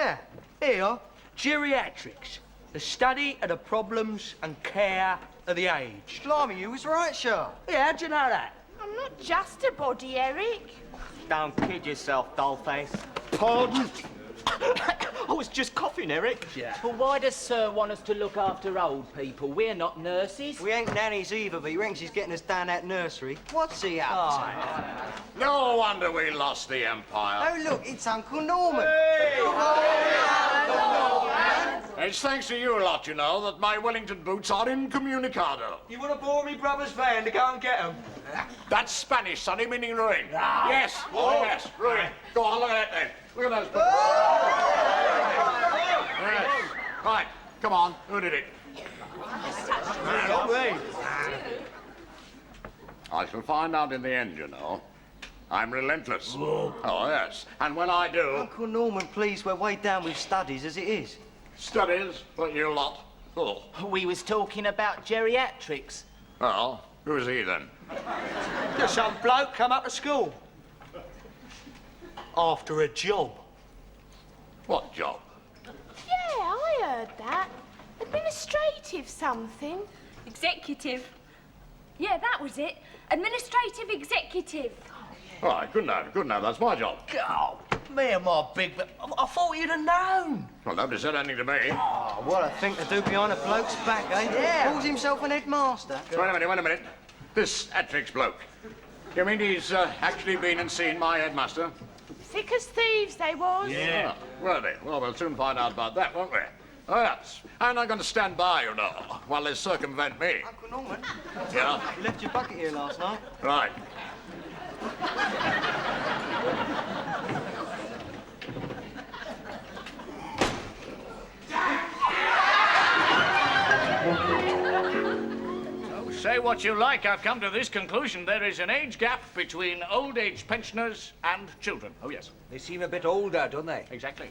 Yeah, here, geriatrics. The study of the problems and care of the aged. Blimey, you was right, sure. Yeah, how'd you know that? I'm not just a body, Eric. Don't kid yourself, dollface. Pardon? I was just coughing, Eric. Yeah. But why does Sir want us to look after old people? We're not nurses. We ain't nannies either, but he reckons he's getting us down that nursery. What's he up to? No wonder we lost the Empire. Oh, look, it's Uncle Norman. It's thanks to you lot, you know, that my Wellington boots are incommunicado. You want to borrow me brother's van to go and get them? That's Spanish, sonny, meaning ruin. Yes, yes, ruin. Go on, look at that then. Look at those boots. Yes. Right, come on, who did it? Not me. I shall find out in the end, you know. I'm relentless. Oh, yes. And when I do... Uncle Norman, please, we're way down with studies as it is. Studies, but you lot. Oh. We was talking about geriatrics. Well, who's he then? Just some bloke come up to school. After a job. What job? Yeah, I heard that. Administrative something. Executive. Yeah, that was it. Administrative executive. All right, good enough, good enough. That's my job. Oh, me and my big... I thought you'd have known. Well, nobody said anything to me. Oh, what a thing to do behind a bloke's back, eh? Yeah. Calls himself an headmaster. Wait a minute. This Atrix bloke. You mean he's actually been and seen my headmaster? Thick as thieves they was. Yeah. Were they? Well, we'll soon find out about that, won't we? Oh, yes. And I'm going to stand by, you know, while they circumvent me. Uncle Norman, Yeah? you left your bucket here last night. Right. Say what you like, I've come to this conclusion. There is an age gap between old age pensioners and children. Oh, yes. They seem a bit older, don't they? Exactly.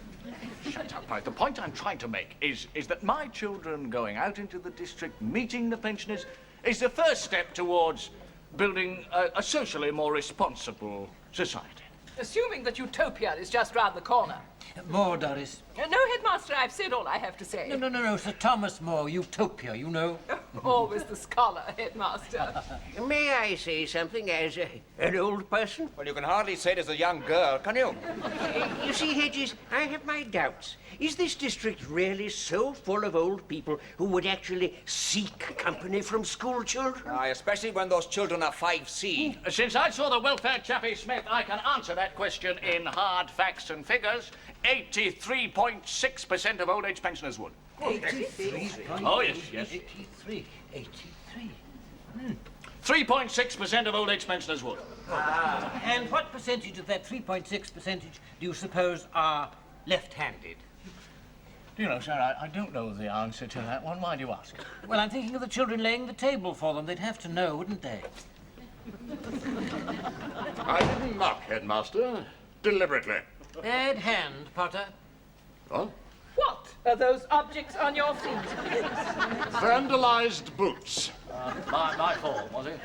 Shut up, right. The point I'm trying to make is that my children going out into the district, meeting the pensioners, is the first step towards building a socially more responsible society. Assuming that utopia is just round the corner. More, Doris. No, Headmaster, I've said all I have to say. No, Sir Thomas More, Utopia, you know. Always the scholar, Headmaster. May I say something as an old person? Well, you can hardly say it as a young girl, can you? You see, Hedges, I have my doubts. Is this district really so full of old people who would actually seek company from school children? Aye, especially when those children are 5C. Since I saw the welfare chappie Smith, I can answer that question in hard facts and figures. 83.6% of old age pensioners would. 83. Oh, yes. 83. 3.6% of old age pensioners would. And what percentage of that 3.6% do you suppose are left-handed? Do you know, sir, I don't know the answer to that one. Why do you ask? Well, I'm thinking of the children laying the table for them. They'd have to know, wouldn't they? I didn't knock, Headmaster. Deliberately. Bad hand, Potter. What? What are those objects on your feet? Vandalized boots. My fault, was it?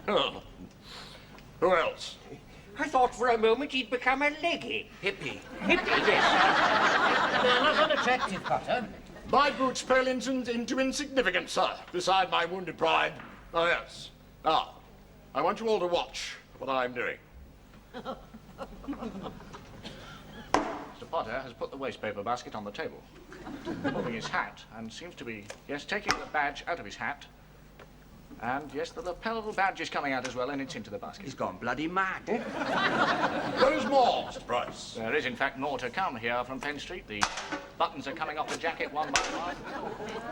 Oh. Who else? I thought for a moment he'd become a leggy. Hippie. Hippie, yes. They're not unattractive, Potter. My boots pale into insignificance, sir, beside my wounded pride. Oh, yes. Now, I want you all to watch what I'm doing. Mr. Potter has put the wastepaper basket on the table, moving his hat, and seems to be, yes, taking the badge out of his hat. And, yes, the lapel badge is coming out as well, and it's into the basket. He's gone bloody mad. There is more, Mr. Price. There is, in fact, more to come here from Penn Street. The buttons are coming off the jacket one by one.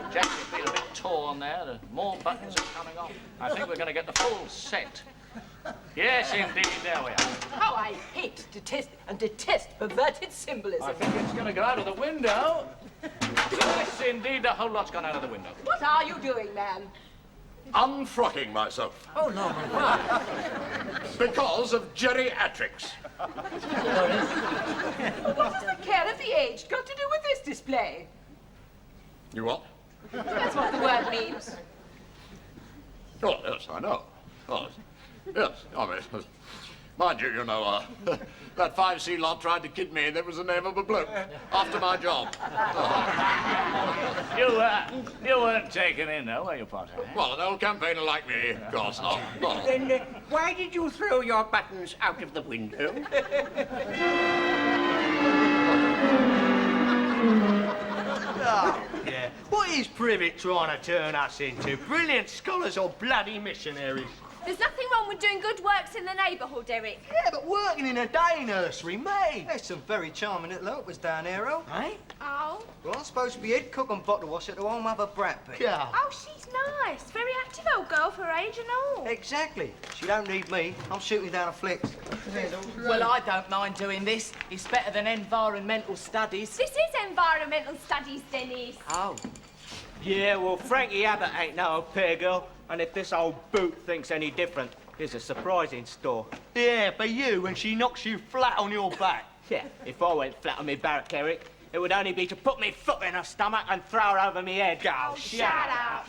The jacket's been a bit torn there. The more buttons are coming off. I think we're going to get the full set. Yes, indeed, there we are. How I hate, detest perverted symbolism. I think it's going to go out of the window. Yes, indeed, the whole lot's gone out of the window. What are you doing, man? Unfrocking myself. Oh, no, why? Because of geriatrics. What has the care of the aged got to do with this display? You what? That's what the word means. Oh, yes, I know. Oh, yes, I mean, Mind you, that 5C lot tried to kid me, and it was the name of a bloke after my job. You weren't taken in, though, were you, Potter? Well, an old campaigner like me, of course not. No. Then why did you throw your buttons out of the window? Oh, yeah. What is Privet trying to turn us into? Brilliant scholars or bloody missionaries? There's nothing wrong with doing good works in the neighbourhood, Eric. Yeah, but working in a day nursery, me. There's some very charming little helpers down here, Earl. Eh? Oh. Well, I'm supposed to be head cook and bottle washer to old Mother Bradby. Yeah. Oh, she's nice. Very active old girl for her age and all. Exactly. She don't need me. I'm shooting down a flicks. Well, I don't mind doing this. It's better than environmental studies. This is environmental studies, Dennis. Oh. Yeah, well, Frankie Abbott ain't no au pair girl, and if this old boot thinks any different, here's a surprise in store. Yeah, for you when she knocks you flat on your back. Yeah, if I went flat on me barrack, Eric, it would only be to put me foot in her stomach and throw her over me head. Oh, shut up.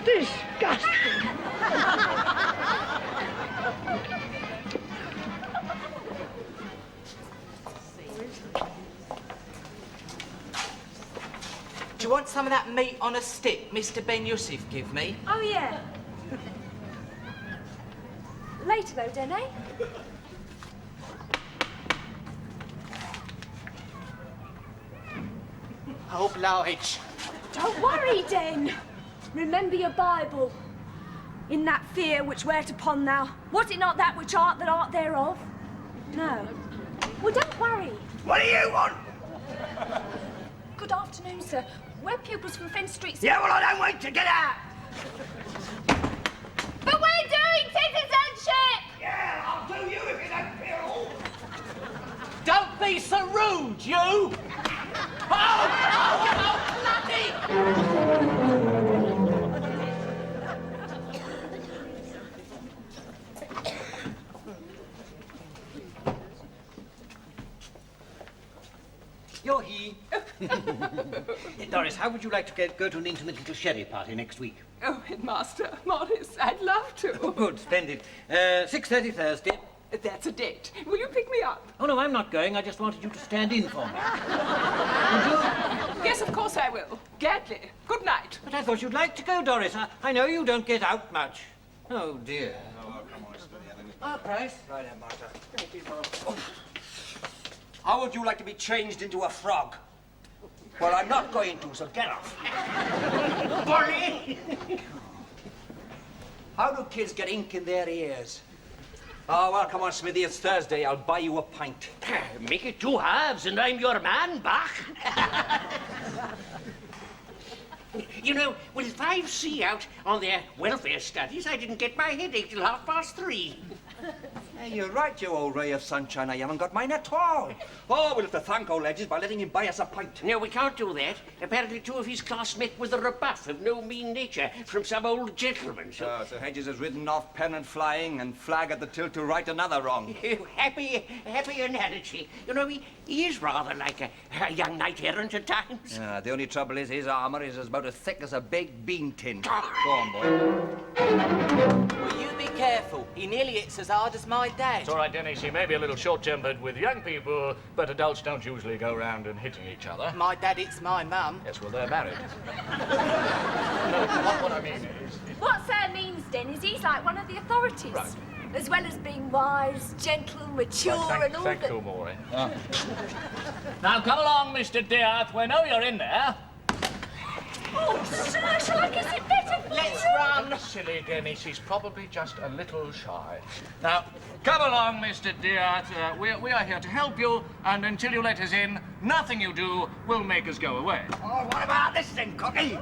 Disgusting. Do you want some of that meat on a stick Mr. Ben Yusuf give me? Oh, yeah. Later, though, Denny. Oblige. Don't worry, Den. Remember your Bible. In that fear which wert upon thou, was it not that which art that art thereof? No. Well, don't worry. What do you want? Good afternoon, sir. We're pupils from Fenn Street. Yeah, well, I don't want to get out. But we're doing citizenship! Yeah, I'll do you if you don't feel all. Don't be so rude, you! Oh, bloody! You're he. Doris, how would you like to go to an intimate little sherry party next week? Oh, Headmaster, Morris, I'd love to. Oh, good, splendid. 6:30 Thursday. That's a date. Will you pick me up? Oh, no, I'm not going. I just wanted you to stand in for me. Yes, of course I will. Gladly. Good night. But I thought you'd like to go, Doris. I know you don't get out much. Oh, dear. Price? Right, Headmaster. How would you like to be changed into a frog? Well, I'm not going to, so get off. Bully! How do kids get ink in their ears? Oh, well, come on, Smithy, it's Thursday. I'll buy you a pint. Make it 2 halves and I'm your man, Bach. You know, with 5C out on their welfare studies, I didn't get my headache till 3:30. Hey, you're right, you old ray of sunshine. I haven't got mine at all. Oh, we'll have to thank old Hedges by letting him buy us a pint. No, we can't do that. Apparently 2 of his classmates was a rebuff of no mean nature from some old gentleman, so... So Hedges has ridden off pennant flying and flag at the tilt to right another wrong. Happy analogy. You know, he is rather like a young knight-errant at times. The only trouble is his armour is about as thick as a baked bean tin. Go on, boy. Will you be careful? He nearly hits as hard as my dad. It's all right, Dennis. He may be a little short-tempered with young people, but adults don't usually go around and hitting each other. My dad hits my mum. Yes, well, they're married. No, what I mean is... What Sir means, Den, is he's like one of the authorities. Right. As well as being wise, gentle, mature, and all Thank that. you, Maury. Now, come along, Mr. Diath. We know you're in there. Oh, sir, shall I kiss it better? Let's run. Silly Dennis, he's probably just a little shy. Now, come along, Mr. Diath. We are here to help you, and until you let us in, nothing you do will make us go away. Oh, what about this then, Cookie?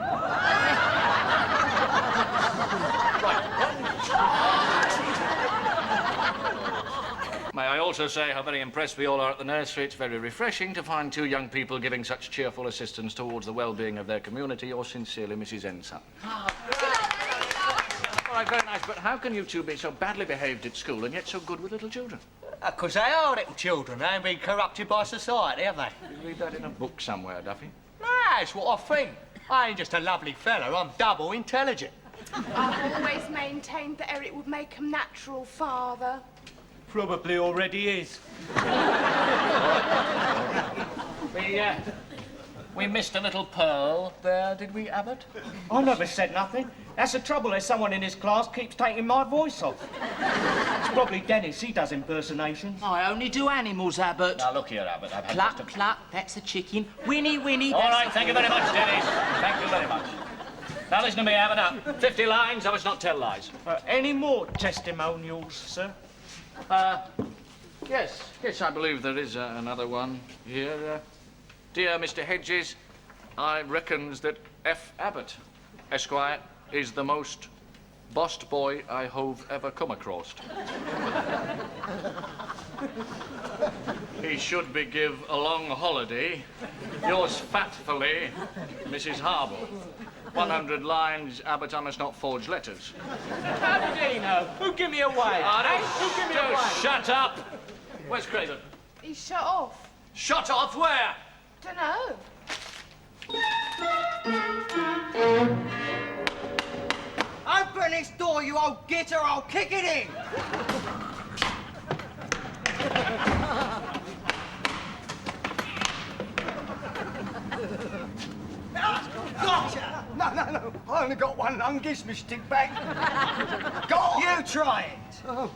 May I also say how very impressed we all are at the nursery. It's very refreshing to find 2 young people giving such cheerful assistance towards the well-being of their community. Yours sincerely, Mrs. Ensign. All right, very nice, but how can you 2 be so badly behaved at school and yet so good with little children? Because they are little children. They ain't been corrupted by society, have they? You read that in a book somewhere, Duffy. Nah, it's what I think. I ain't just a lovely fella, I'm double intelligent. I've always maintained that Eric would make a natural father. Probably already is. We missed a little pearl there, did we, Abbott? I never said nothing. That's the trouble. There's someone in his class keeps taking my voice off. It's probably Dennis. He does impersonations. I only do animals, Abbott. Now, look here, Abbott. I've had Cluck, just a... cluck, that's a chicken. Whinny, whinny, All that's right, thank you very much, Dennis. Thank you very much. Now, listen to me, Abbott. Now, 50 lines, I must not tell lies. Any more testimonials, sir? Yes, I believe there is another one here. Dear Mr. Hedges, I reckons that F. Abbott, Esquire, is the most bossed boy I have ever come across. He should be give a long holiday. Yours fatfully, Mrs. Harble. 100 lines, Abbott, I must not forge letters. How did he know? Who give me away? Who give me away? Shut up! Where's Craven? He's shut off. Shut off where? Dunno. Open this door, you old git, or I'll kick it in! Gotcha! No, I only got one lung. Gives me stick back. Go on! You try it. Oh.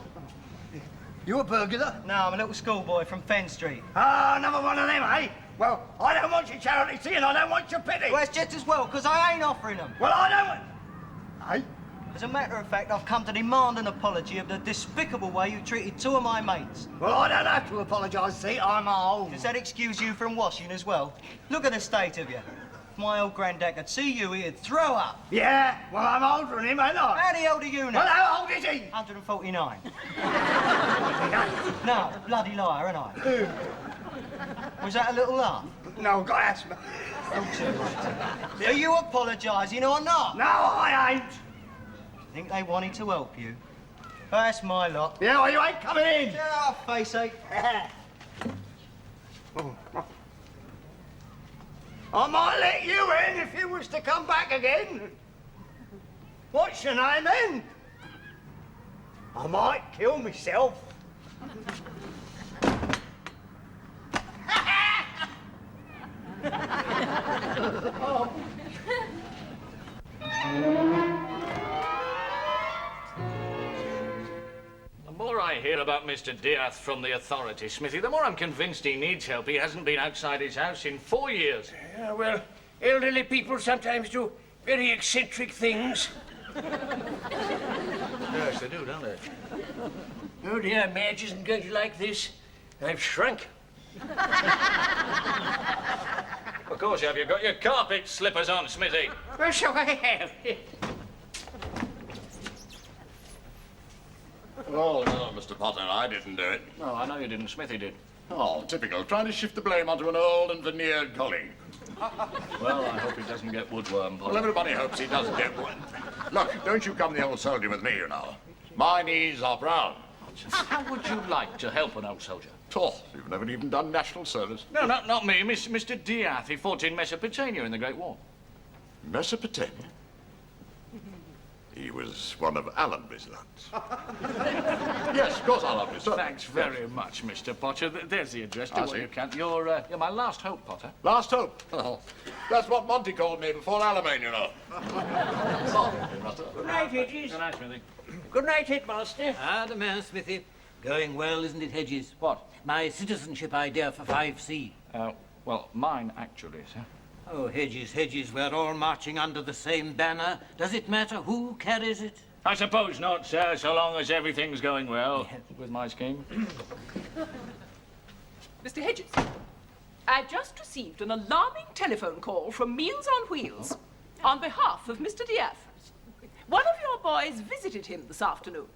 You a burglar? No, I'm a little schoolboy from Fen Street. Ah, another one of them, eh? Well, I don't want your charity, and I don't want your pity. Well, it's just as well, because I ain't offering them. Well, I don't want... Eh? As a matter of fact, I've come to demand an apology of the despicable way you treated 2 of my mates. Well, I don't have to apologise, see? I'm old. Does that excuse you from washing as well? Look at the state of you. If my old granddad could see you, he'd throw up. Yeah? Well, I'm older than him, ain't I? How the old are you now? Well, how old is he? 149. No, bloody liar, ain't I? Was that a little laugh? No, got asthma. Are you apologising or not? No, I ain't. Think they wanted to help you? That's my lot. Yeah, well, you ain't coming in. Get off, face ache. I might let you in if you was to come back again. What's your name then? I might kill myself. The more I hear about Mr. Diaz from the authorities, Smithy, the more I'm convinced he needs help. He hasn't been outside his house in 4 years. Yeah, well, elderly people sometimes do very eccentric things. Yes, they do, don't they? Oh dear, Madge isn't going to like this. I've shrunk. Of course you have. You've got your carpet slippers on, Smithy. Well, so I have. Oh, no, Mr. Potter, I didn't do it. No, I know you didn't. Smithy did. Oh, typical. Trying to shift the blame onto an old and veneered colleague. Well, I hope he doesn't get woodworm, Potter. Well, everybody hopes he doesn't get one. Look, don't you come the old soldier with me, you know. My knees are brown. How would you like to help an old soldier? Oh, you've never even done national service. No, not me. Mr. Diaz. He fought in Mesopotamia in the Great War. Mesopotamia? He was one of Allenby's lads. Yes, of course, Allenby's. Thanks very much, Mr. Potter. There's the address. Do what you can. You're my last hope, Potter. Last hope. Oh, that's what Monty called me before Alamein, you know. Good night, Hedges. Good night, Smithy. Good night, Headmaster. Ah, the man, Smithy. Going well, isn't it, Hedges? What? My citizenship idea for 5C. Well, mine, actually, sir. Oh, Hedges, Hedges, we're all marching under the same banner. Does it matter who carries it? I suppose not, sir, so long as everything's going well with my scheme. Mr. Hedges, I've just received an alarming telephone call from Meals on Wheels on behalf of Mr. Diaz. One of your boys visited him this afternoon.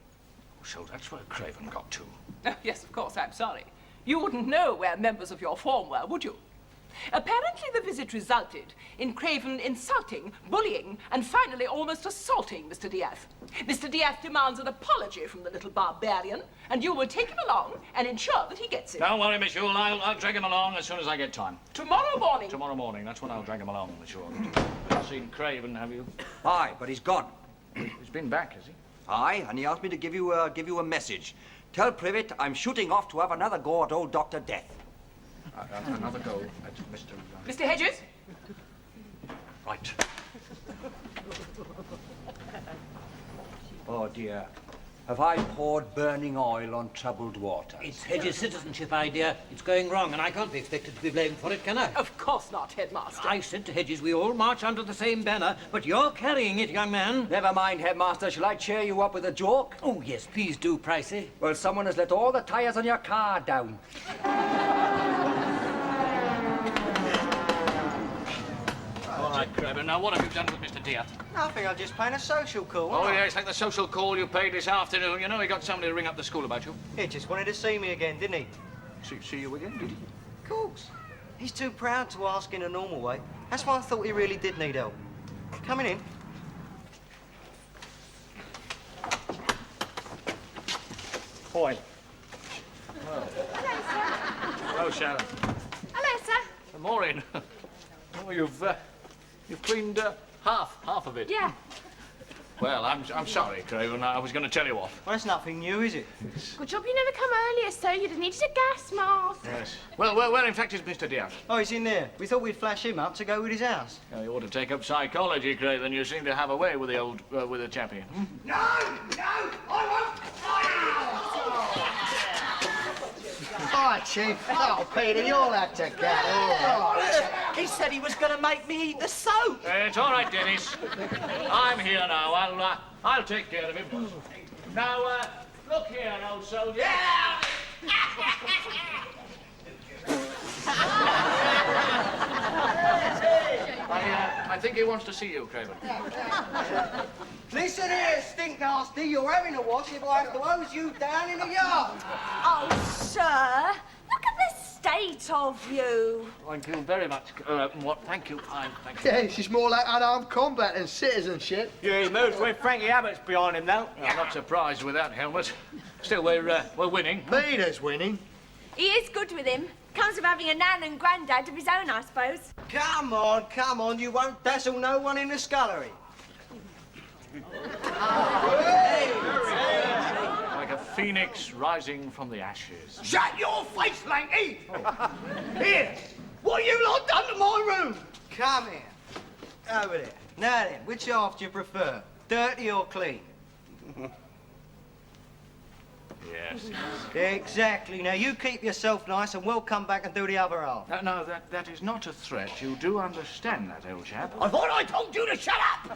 So that's where Craven got to. Oh, yes, of course, I'm sorry. You wouldn't know where members of your form were, would you? Apparently the visit resulted in Craven insulting, bullying, and finally almost assaulting Mr. Diaz. Mr. Diaz demands an apology from the little barbarian, and you will take him along and ensure that he gets it. Don't worry, Miss Yule. I'll drag him along as soon as I get time. Tomorrow morning. Tomorrow morning. That's when I'll drag him along, Miss Yule. You've seen Craven, have you? Aye, but he's gone. He's been back, has he? Aye, and he asked me to give you a message. Tell Privet I'm shooting off to have another go at old Dr. Death. Another go at Mr. Mr. Hedges? Right. Oh, dear. Have I poured burning oil on troubled water? It's Hedges' citizenship idea. It's going wrong, and I can't be expected to be blamed for it, can I? Of course not, Headmaster. I said to Hedges we all march under the same banner, but you're carrying it, young man. Never mind, Headmaster. Shall I cheer you up with a joke? Oh, yes, please do, Pricey. Well, someone has let all the tyres on your car down. All right, Craven. Now, what have you done with Mr. Diaz? Nothing, I'm just paying a social call. Oh, yeah, it's like the social call you paid this afternoon. You know, he got somebody to ring up the school about you. He just wanted to see me again, didn't he? See you again, did he? Of course. He's too proud to ask in a normal way. That's why I thought he really did need help. Coming in. Boy. Hello, Sharon. Hello, sir. Maureen. Oh, you've cleaned half of it. Yeah. Well, I'm sorry, Craven. I was going to tell you off. Well, that's nothing new, is it? Good job you never come earlier, sir. You'd have needed a gas mask. Yes. Well, in fact, it's Mr. Diaz. Oh, he's in there. We thought we'd flash him up to go with his house. You ought to take up psychology, Craven. You seem to have a way with the old, with the chappie. No, I Hi, Chief. Oh, Peter, you'll have to go. Oh. He said he was going to make me eat the soap. It's all right, Dennis. I'm here now. I'll take care of him. Now, look here, old soldier. I think he wants to see you, Craven. Listen here, stink nasty. You're having a wash if I have to hose you down in the yard. Oh, sir. Look at the state of you. Thank you very much. Thank you. Thank you. Yeah, she's more like unarmed combat than citizenship. Yeah, he moves with Frankie Abbott's behind him, though. I'm not surprised with that helmet. Still, we're winning. Peter's winning. He is good with him. Comes of having a nan and granddad of his own, I suppose. Come on, you won't dazzle no one in the scullery. Like a phoenix rising from the ashes. Shut your face, Lanky! Here, what you lot done to my room? Come here. Over there. Now then, which half do you prefer? Dirty or clean? Yes. Exactly. Now, you keep yourself nice and we'll come back and do the other half. No, that is not a threat. You do understand that, old chap. I thought I told you to shut up!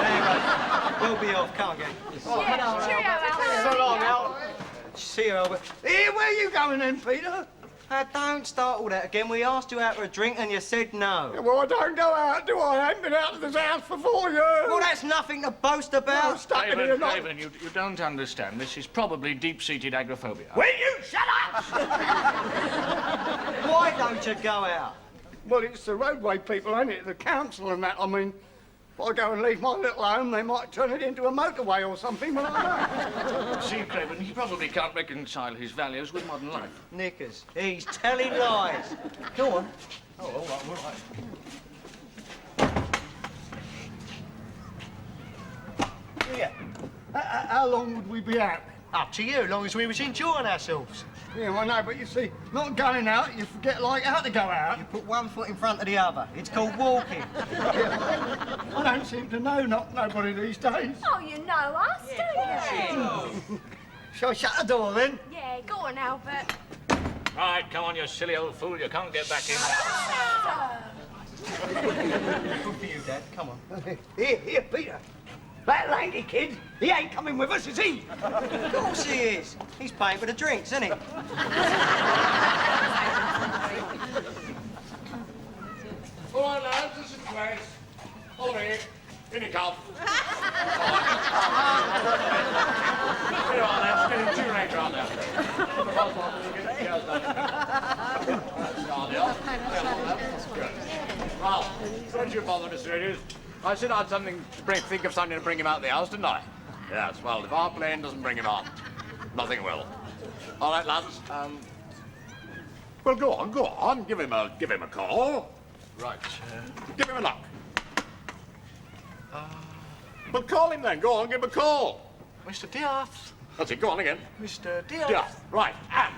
Anyway, we'll be off. Come on, gang. Yeah, cheerio, Albert. So long, Al. See you, Albert. Here, where you going then, Peter? Don't start all that again. We asked you out for a drink and you said no. Yeah, well, I don't go out, do I? I haven't been out of this house for 4 years. Well, that's nothing to boast about. No, stuck in here, not... Raven, you don't understand. This is probably deep-seated agoraphobia. Will you shut up? Why don't you go out? Well, it's the roadway people, ain't it? The council and that. I mean, if I go and leave my little home, they might turn it into a motorway or something. Well, I don't know. See, Craven, he probably can't reconcile his values with modern life. Knickers, he's telling lies. Go on. Oh, all right. Yeah. How long would we be out? Up to you, long as we was enjoying ourselves. Yeah, well, no, but you see, not going out, you forget, like, how to go out. You put one foot in front of the other. It's called walking. I don't seem to know nobody these days. Oh, you know us, don't you? Shall I shut the door, then? Yeah, go on, Albert. Right, come on, you silly old fool. You can't get back in now. Good for you, Dad. Come on. Here, Peter. That lanky kid, he ain't coming with us, is he? Of course he is. He's paying for the drinks, isn't he? All right, lads, this is the place. All right, in you come. Here you are, lads. Getting too late right now. Well, don't you bother, Mr. Edwards. I said I'd think of something to bring him out of the house, didn't I? Yes, well, if our plane doesn't bring him on, nothing will. All right, lads. Well, go on. Give him a call. Right. Give him a knock. Well, call him then. Go on, give him a call. Mr. Diath. That's it. Go on again. Mr. Diath. Yeah, right. And.